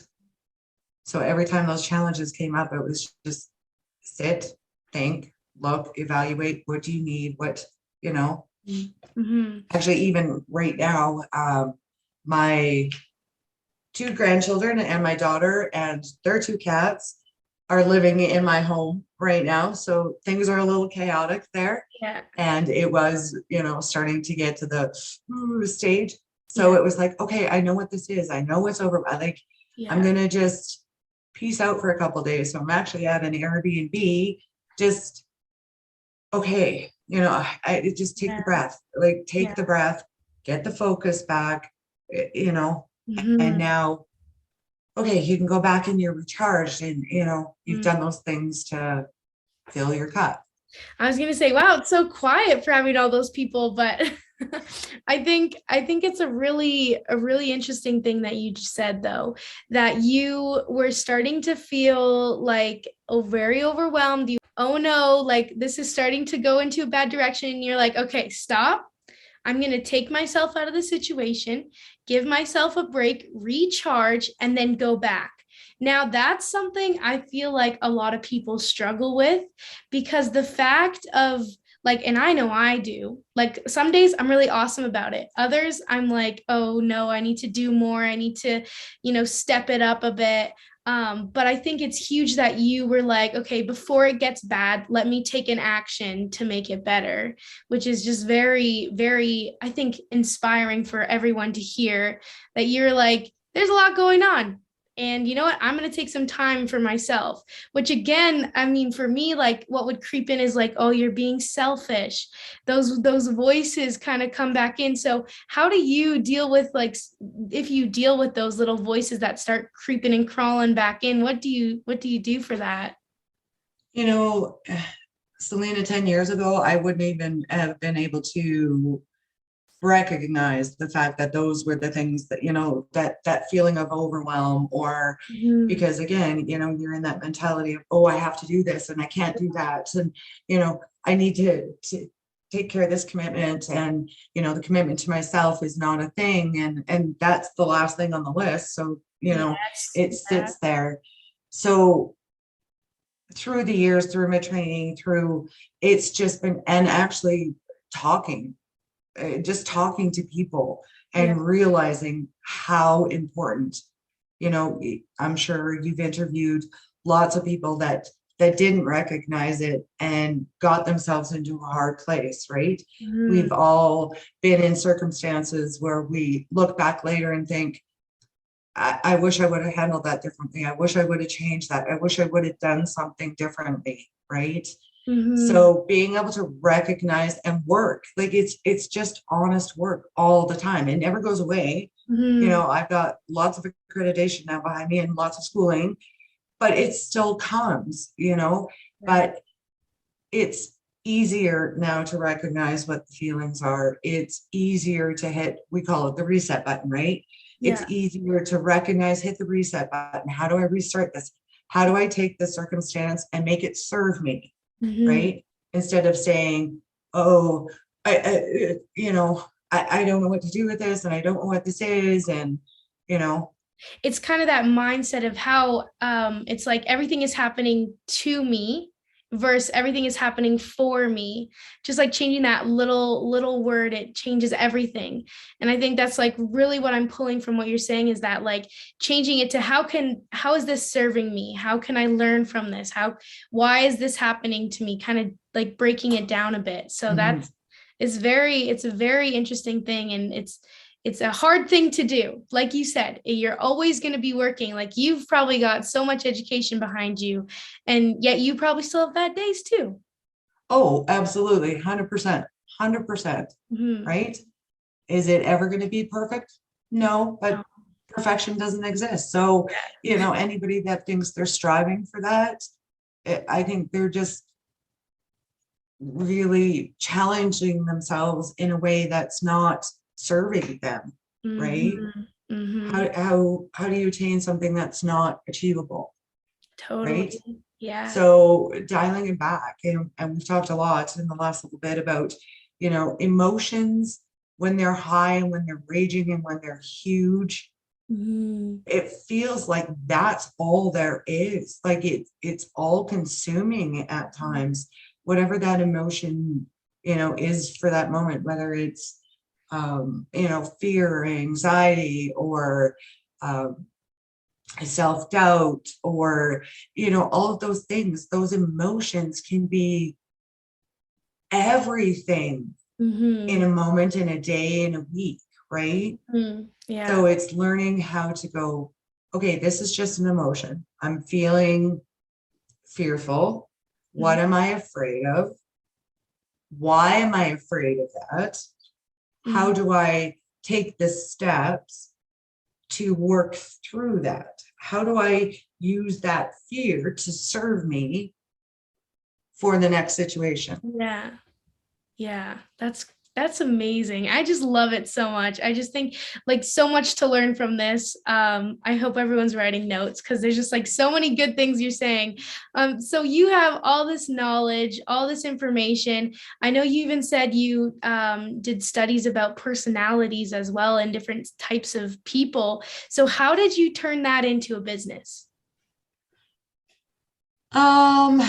B: So every time those challenges came up, it was just sit, think, look, evaluate, what do you need, what, you know.
A: Mm-hmm.
B: Actually, even right now, my two grandchildren and my daughter and their two cats are living in my home right now. So things are a little chaotic there.
A: Yeah.
B: And it was, starting to get to the stage. So
A: Yeah.
B: it was like, okay, I know what this is. I know what's over. I'm going to just peace out for a couple of days. So I'm actually at an Airbnb, just, okay, I just take the breath, take the breath, get the focus back, and now, okay, you can go back and you're recharged and, you've done those things to fill your cup.
A: I was gonna say, wow, it's so quiet for having all those people, but I think it's a really interesting thing that you just said, though, that you were starting to feel like very overwhelmed. Oh no, like this is starting to go into a bad direction. And you're like, okay, stop. I'm going to take myself out of the situation, give myself a break, recharge, and then go back. Now, that's something I feel like a lot of people struggle with, because the fact of like, and I know I do, like some days I'm really awesome about it. Others I'm like, oh no, I need to do more. I need to, step it up a bit. But I think it's huge that you were like, okay, before it gets bad, let me take an action to make it better, which is just very, very, I think, inspiring for everyone to hear that you're like, there's a lot going on. And you know what? I'm going to take some time for myself, which again, I mean, for me, like what would creep in is like, oh, you're being selfish. Those voices kind of come back in. So how do you deal with, like, if you deal with those little voices that start creeping and crawling back in, what do you do for that?
B: Selena, 10 years ago, I wouldn't even have been able to recognize the fact that those were the things that, that feeling of overwhelm, or because again, you're in that mentality of, oh, I have to do this and I can't do that. And, I need to take care of this commitment, and, the commitment to myself is not a thing. And that's the last thing on the list. So, it sits there. So through the years, through my training, it's just been, and actually just talking to people and realizing how important, I'm sure you've interviewed lots of people that didn't recognize it and got themselves into a hard place, right? We've all been in circumstances where we look back later and think, I wish I would have handled that differently. I wish I would have changed that. I wish I would have done something differently, right? So being able to recognize and work, like it's just honest work all the time. It never goes away. I've got lots of accreditation now behind me and lots of schooling, but it still comes, but it's easier now to recognize what the feelings are. It's easier to hit, we call it the reset button, right? It's easier to recognize, hit the reset button. How do I restart this? How do I take the circumstance and make it serve me? Right? Instead of saying, oh, I don't know what to do with this, and I don't know what this is. And,
A: it's kind of that mindset of how it's like everything is happening to me versus everything is happening for me. Just like changing that little word, it changes everything. And I think that's like really what I'm pulling from what you're saying, is that like changing it to how is this serving me? How can I learn from this? Why is this happening to me? Kind of like breaking it down a bit. So it's a very interesting thing. And it's a hard thing to do. Like you said, you're always going to be working. Like you've probably got so much education behind you, and yet you probably still have bad days too.
B: Oh, absolutely. 100%, 100%. Right? Is it ever going to be perfect? No, but perfection doesn't exist. So, anybody that thinks they're striving for that, I think they're just really challenging themselves in a way that's not serving them, right? How do you attain something that's not achievable?
A: Totally.
B: Right?
A: Yeah.
B: So dialing it back, and we've talked a lot in the last little bit about, emotions when they're high and when they're raging and when they're huge,
A: Mhm.
B: It feels like that's all there is. Like it's all consuming at times, whatever that emotion, is for that moment, whether it's, fear, anxiety, or, um, self-doubt, or, all of those things, those emotions can be everything in
A: Mhm.
B: a moment, in a day, in a week, right?
A: Mhm. Yeah.
B: So it's learning how to go, okay, this is just an emotion. I'm feeling fearful. What
A: Mhm.
B: am I afraid of? Why am I afraid of that? How
A: Mhm.
B: do I take the steps to work through that? How do I use that fear to serve me for the next situation?
A: Yeah. Yeah, that's amazing. I just love it so much. I just think like so much to learn from this. I hope everyone's writing notes because there's just like so many good things you're saying. So you have all this knowledge, all this information. I know you even said you did studies about personalities as well and different types of people. So how did you turn that into a business?
B: Um,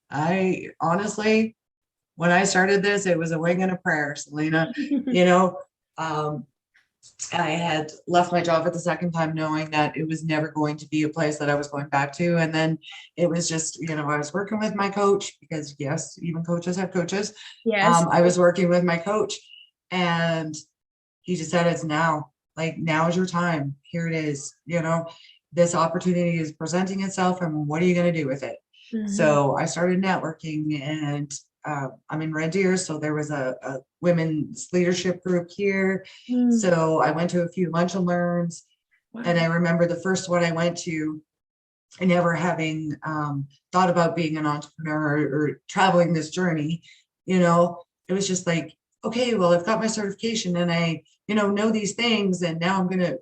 B: I honestly, when I started this, it was a wing and a prayer, Selena. You know, um, I had left my job at the second time knowing that it was never going to be a place that I was going back to. And then it was just, I was working with my coach because yes, even coaches have coaches.
A: Yes.
B: I was working with my coach and he just said, it's now, like, now is your time. Here it is. This opportunity is presenting itself and what are you going to do with it?
A: Mhm.
B: So I started networking and I'm in Red Deer. So there was a women's leadership group here.
A: Mm.
B: So I went to a few lunch and learns. And I
A: Wow.
B: remember the first one I went to, and never having thought about being an entrepreneur or traveling this journey, it was just like, okay, well, I've got my certification and I, know these things, and now I'm gonna,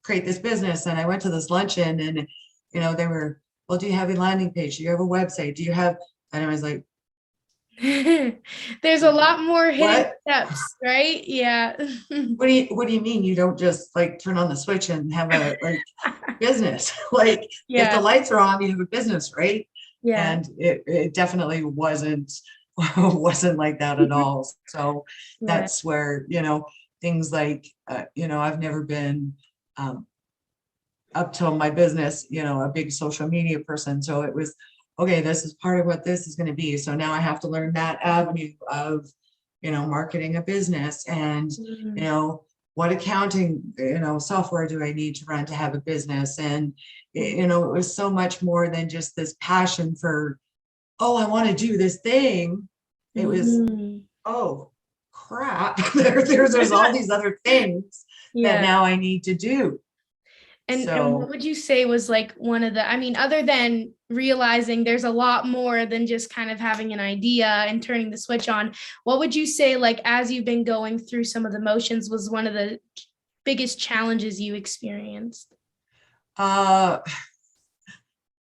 B: create this business. And I went to this luncheon, and they were, well, do you have a landing page? Do you have a website? Do you have? And I was like,
A: There's a lot more hidden
B: what?
A: steps, right? Yeah.
B: What do you mean you don't just like turn on the switch and have a like business? Like if the
A: Yeah.
B: lights are on, you have a business, right?
A: Yeah.
B: And it definitely wasn't like that at all. So
A: Yeah.
B: that's where, things like, I've never been um, up till my business, a big social media person. So it was, okay, this is part of what this is going to be. So now I have to learn that avenue of, marketing a business and, you
A: Mm.
B: know, what accounting, software do I need to run to have a business? And, it was so much more than just this passion for, oh, I want to do this thing. It was,
A: Mhm.
B: oh, crap. There's all these other things that
A: Yeah.
B: now I need to do.
A: And what
B: So
A: would you say was like one of the, I mean, other than realizing there's a lot more than just kind of having an idea and turning the switch on, what would you say, like, as you've been going through some of the motions, was one of the biggest challenges you experienced?
B: uh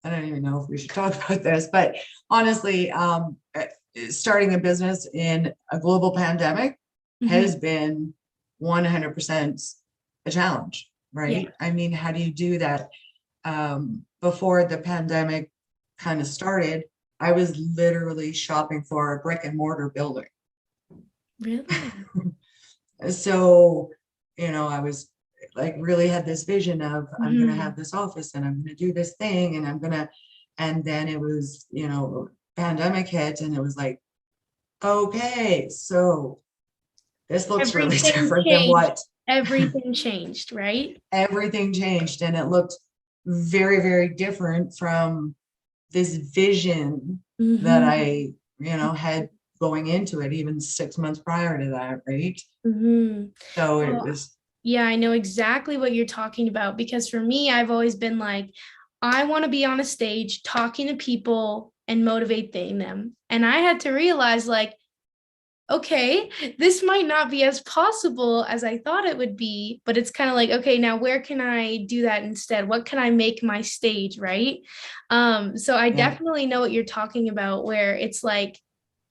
B: I don't even know if we should talk about this, but honestly, starting a business in a global pandemic
A: Mhm.
B: has been 100% a challenge,
A: Yeah.
B: right? I mean, how do you do that? Before the pandemic kind of started, I was literally shopping for a brick and mortar building.
A: Really?
B: So, I was like really had this vision of I'm gonna
A: Mhm.
B: have this office and I'm gonna do this thing and and then it was, pandemic hit and it was like, okay, so this looks really
A: Everything
B: different than
A: changed.
B: what
A: Everything changed, right?
B: everything changed, and it looked very, very different from this vision that
A: Mhm.
B: I, had going into it even 6 months prior to that, right?
A: Mhm.
B: So it
A: Well,
B: was,
A: yeah, I know exactly what you're talking about because for me, I've always been like, I want to be on a stage talking to people and motivating them. And I had to realize, like, okay, this might not be as possible as I thought it would be, but it's kind of like, okay, now where can I do that instead? What can I make my stage, right? So I
B: yeah.
A: definitely know what you're talking about, where it's like,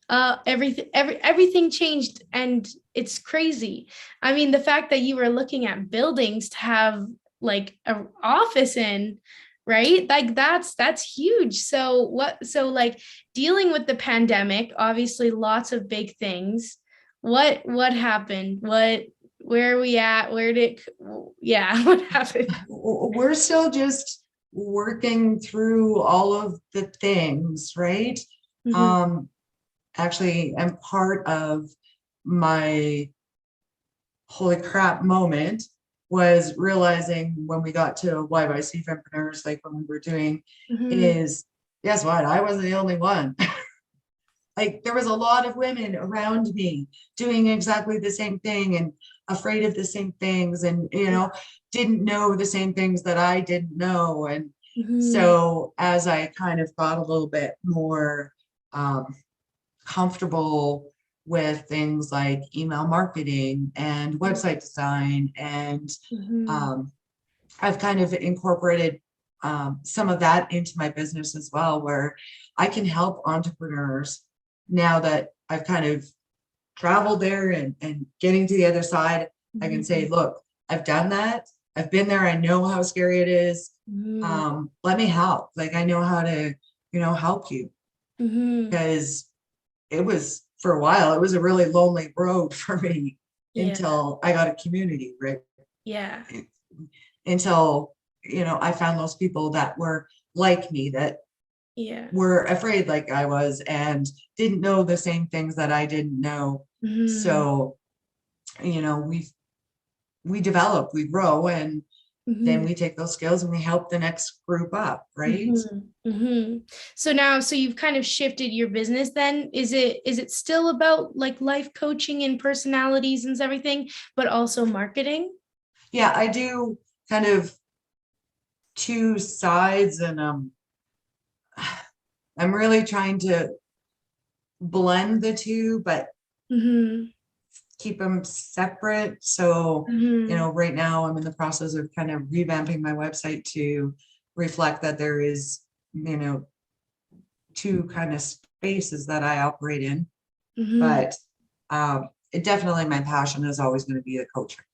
A: Everything changed, and it's crazy. I mean, the fact that you were looking at buildings to have like an office in, right? Like that's huge. So like dealing with the pandemic, obviously lots of big things. What happened? Where are we at? Yeah, what happened?
B: We're still just working through all of the things, right?
A: Mhm,
B: Um, actually, and part of my holy crap moment was realizing when we got to YYC Entrepreneurs, like when we were doing,
A: mhm,
B: is guess what? I wasn't the only one. Like there was a lot of women around me doing exactly the same thing and afraid of the same things and didn't know the same things that I didn't know. And
A: mhm,
B: so as I kind of got a little bit more um, comfortable with things like email marketing and website design and
A: mhm,
B: um, I've kind of incorporated some of that into my business as well, where I can help entrepreneurs now that I've kind of traveled there and getting to the other side. I can say,
A: mhm,
B: look, I've done that. I've been there. I know how scary it is.
A: mhm,
B: Let me help. Like I know how to, help you
A: mhm.
B: because it was for a while, it was a really lonely road for me
A: Yeah,
B: until I got a community, right?
A: yeah,
B: Until I found those people that were like me, that
A: yeah.
B: were afraid like I was and didn't know the same things that I didn't know.
A: Mhm,
B: So we develop, we grow, and then
A: mhm,
B: we take those skills and we help the next group up, right?
A: mhm, mhm. So you've kind of shifted your business then. Is it still about like life coaching and personalities and everything, but also marketing?
B: Yeah, I do kind of two sides, and I'm really trying to blend the two, but
A: Mhm,
B: keep them separate. So,
A: mhm,
B: right now I'm in the process of kind of revamping my website to reflect that there is, two kind of spaces that I operate in.
A: mhm.
B: But it definitely, my passion is always going to be the coaching.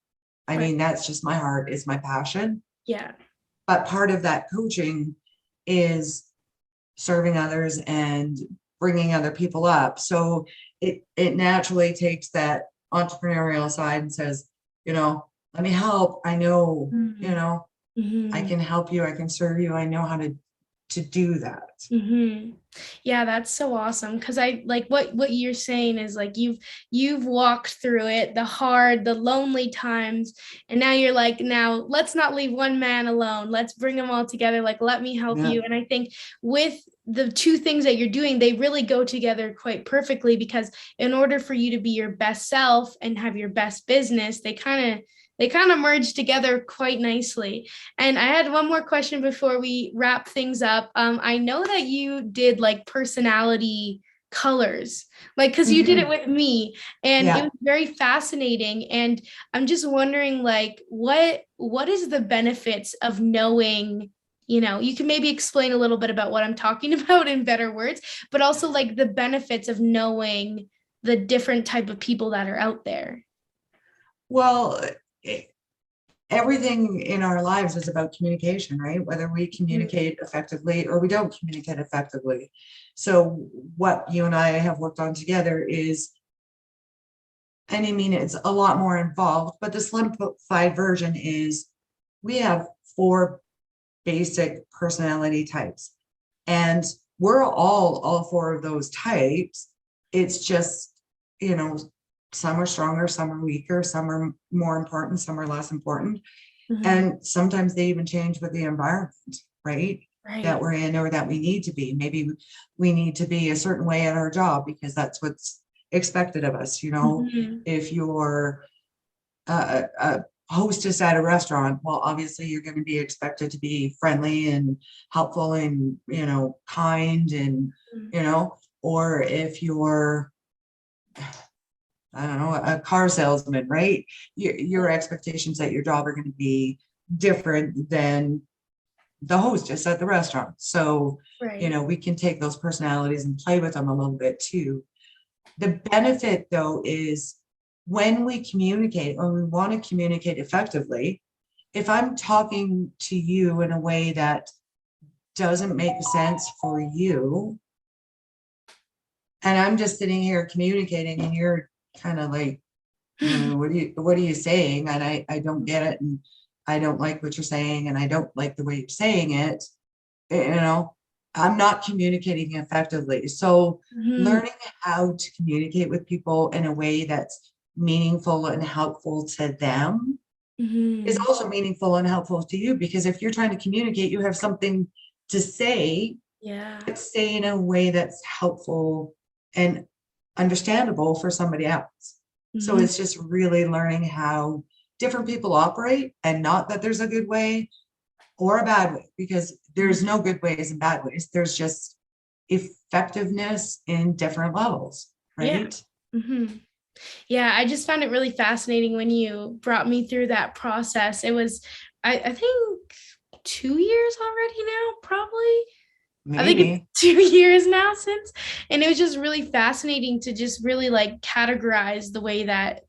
B: I
A: Right.
B: mean, that's just my heart, is my passion.
A: Yeah.
B: But part of that coaching is serving others and bringing other people up. So it naturally takes that entrepreneurial side and says, let me help. I know,
A: Mhm,
B: I
A: mhm.
B: can help you. I can serve you. I know how to do that.
A: Mm-hmm. Yeah, that's so awesome. Because I like what you're saying is like you've walked through it, the hard, the lonely times, and now you're like, now let's not leave one man alone. Let's bring them all together. Like, let me help
B: Yeah.
A: you. And I think with the two things that you're doing, they really go together quite perfectly because in order for you to be your best self and have your best business, they kind of merge together quite nicely. And I had one more question before we wrap things up. I know that you did like personality colors, like because you did it
B: Mhm.
A: with me, and it
B: Yeah.
A: was very fascinating. And I'm just wondering, like, what is the benefits of knowing? You can maybe explain a little bit about what I'm talking about in better words, but also like the benefits of knowing the different type of people that are out there.
B: Well, it, everything in our lives is about communication, right? Whether we communicate effectively or we don't communicate effectively. So what you and I have worked on together is, and I mean, it's a lot more involved, but the simplified version is we have four basic personality types, and we're all four of those types. It's just, you know, some are stronger, some are weaker, some are more important, some are less important.
A: Mhm.
B: And sometimes they even change with the environment, right? That
A: Right.
B: we're in or that we need to be. Maybe we need to be a certain way at our job because that's what's expected of us.
A: Mhm.
B: If you're a hostess at a restaurant, well, obviously you're going to be expected to be friendly and helpful and, kind and, or if you're, I don't know, a car salesman, right? Your expectations at your job are going to be different than the hostess at the restaurant. So,
A: Right.
B: we can take those personalities and play with them a little bit too. The benefit though is when we communicate or we want to communicate effectively, if I'm talking to you in a way that doesn't make sense for you, and I'm just sitting here communicating and you're kind of like, what are you saying? And I don't get it. And I don't like what you're saying. And I don't like the way you're saying it. I'm not communicating effectively. So
A: Mhm.
B: learning how to communicate with people in a way that's meaningful and helpful to them is
A: Mhm.
B: also meaningful and helpful to you, because if you're trying to communicate, you have something to say,
A: Yeah.
B: but say in a way that's helpful and understandable for somebody else. So
A: Mhm.
B: it's just really learning how different people operate, and not that there's a good way or a bad way, because there's no good ways and bad ways. There's just effectiveness in different levels,
A: Yeah.
B: right?
A: Mhm. Yeah, I just found it really fascinating when you brought me through that process. It was, I think 2 years already now, probably. I think it's
B: Maybe.
A: 2 years now since. And it was just really fascinating to just really like categorize the way that,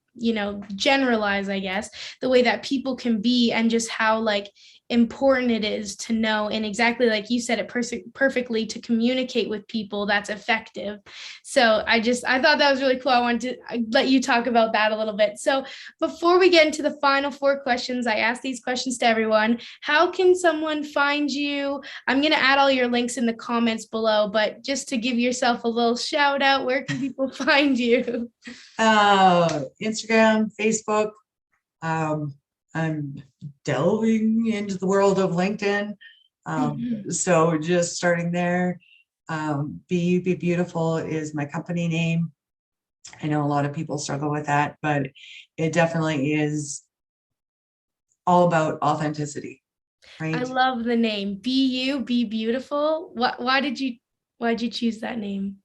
A: generalize, I guess, the way that people can be, and just how like important it is to know, and exactly like you said it perfectly, to communicate with people that's effective. So I thought that was really cool. I wanted to let you talk about that a little bit. So before we get into the final four questions, I ask these questions to everyone. How can someone find you? I'm going to add all your links in the comments below, but just to give yourself a little shout out, where can people find you?
B: Instagram, Facebook. Um, I'm delving into the world of LinkedIn. So just starting there. Be Beautiful is my company name. I know a lot of people struggle with that, but it definitely is all about authenticity,
A: I
B: right?
A: love the name. Be beautiful. Why'd you choose that name?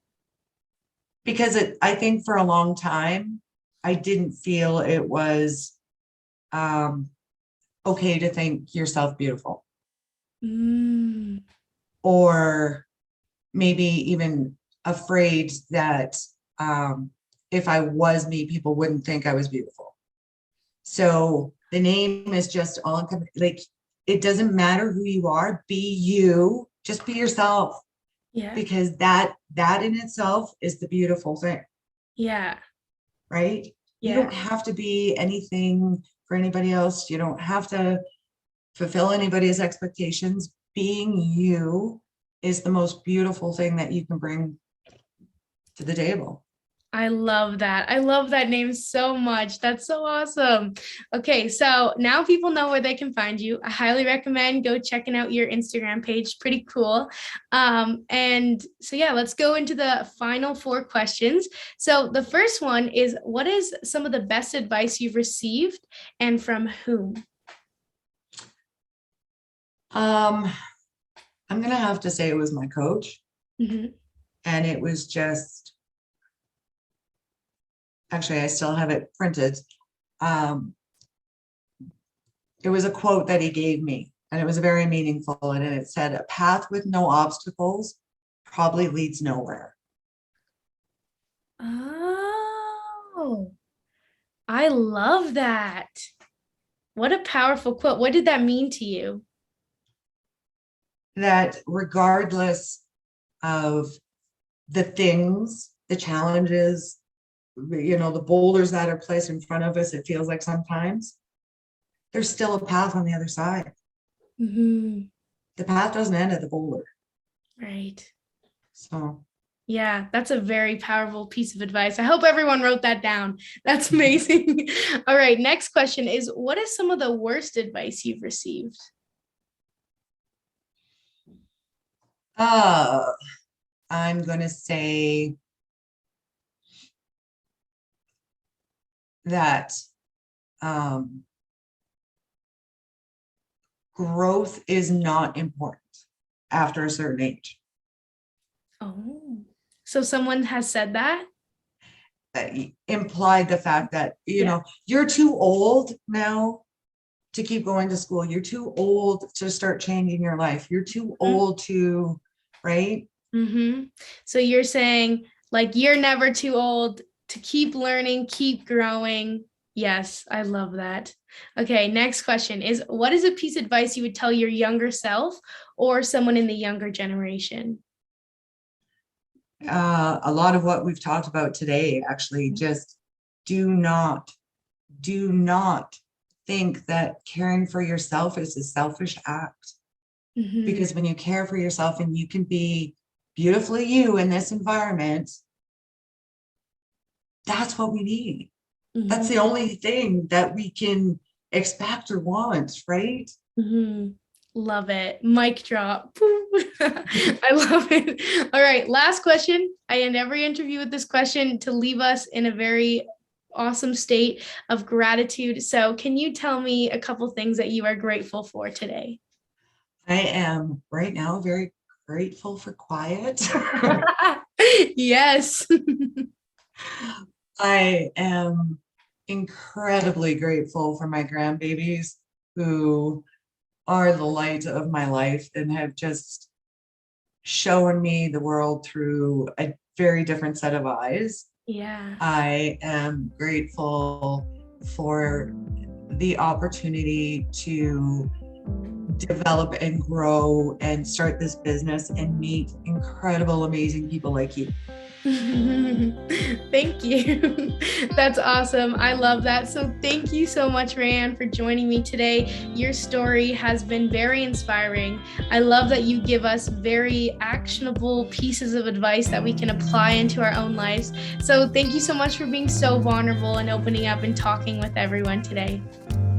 B: Because I think for a long time, I didn't feel it was um, okay to think yourself beautiful,
A: Mm,
B: or maybe even afraid that if I was me, people wouldn't think I was beautiful. So the name is just all like, it doesn't matter who you are, be you, just be yourself,
A: yeah.
B: because that in itself is the beautiful thing,
A: Yeah.
B: right? You
A: Yeah.
B: don't have to be anything for anybody else. You don't have to fulfill anybody's expectations. Being you is the most beautiful thing that you can bring to the table.
A: I love that. I love that name so much. That's so awesome. Okay, so now people know where they can find you. I highly recommend go checking out your Instagram page. Pretty cool. And so yeah, let's go into the final four questions. So the first one is, what is some of the best advice you've received and from whom?
B: Um, I'm gonna have to say it was my coach,
A: Mhm.
B: and it was just, actually I still have it printed. Um, it was a quote that he gave me, and it was very meaningful, and it said, "A path with no obstacles probably leads nowhere."
A: Oh, I love that. What a powerful quote. What did that mean to you?
B: That regardless of the things, the challenges, the boulders that are placed in front of us, it feels like sometimes there's still a path on the other side.
A: Mhm.
B: The path doesn't end at the boulder.
A: Right.
B: So
A: Yeah, that's a very powerful piece of advice. I hope everyone wrote that down. That's amazing. All right, next question is, what is some of the worst advice you've received?
B: uh I'm gonna say that um growth is not important after a certain age.
A: Oh, so someone has said that?
B: Implied the fact that
A: Yeah.
B: you're too old now to keep going to school. You're too old to start changing your life. You're too old to, right?
A: Mm-hmm. So you're saying Like, you're never too old to keep learning, keep growing. Yes, I love that. Okay, next question is, what is a piece of advice you would tell your younger self or someone in the younger generation?
B: A lot of what we've talked about today, actually, just do not think that caring for yourself is a selfish act.
A: Mhm.
B: Because when you care for yourself and you can be beautifully you in this environment, that's what we need. That's
A: Mhm.
B: the only thing that we can expect or want, right?
A: Mhm. Love it. Mic drop. I love it. All right, last question. I end every interview with this question to leave us in a very awesome state of gratitude. So, can you tell me a couple things that you are grateful for today?
B: I am right now very grateful for quiet.
A: Yes.
B: I am incredibly grateful for my grandbabies who are the light of my life and have just shown me the world through a very different set of eyes.
A: Yeah.
B: I am grateful for the opportunity to develop and grow and start this business and meet incredible, amazing people like you.
A: Thank you. That's awesome. I love that. So thank you so much, Rae-Ann, for joining me today. Your story has been very inspiring. I love that you give us very actionable pieces of advice that we can apply into our own lives. So thank you so much for being so vulnerable and opening up and talking with everyone today.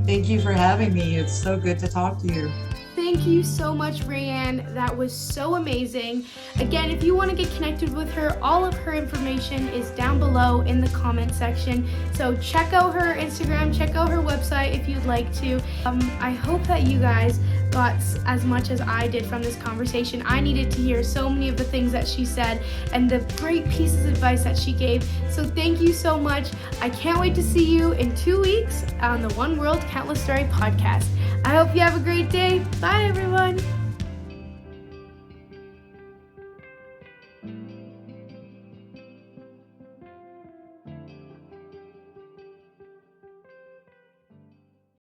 B: Thank you for having me. It's so good to talk to you.
A: Thank you so much, Rae-Ann. That was so amazing. Again, if you want to get connected with her, all of her information is down below in the comment section. So check out her Instagram, check out her website if you'd like to. I hope that you guys got as much as I did from this conversation. I needed to hear so many of the things that she said and the great pieces of advice that she gave. So thank you so much. I can't wait to see you in 2 weeks on the One World Countless Story podcast. I hope you have a great day. Bye, everyone.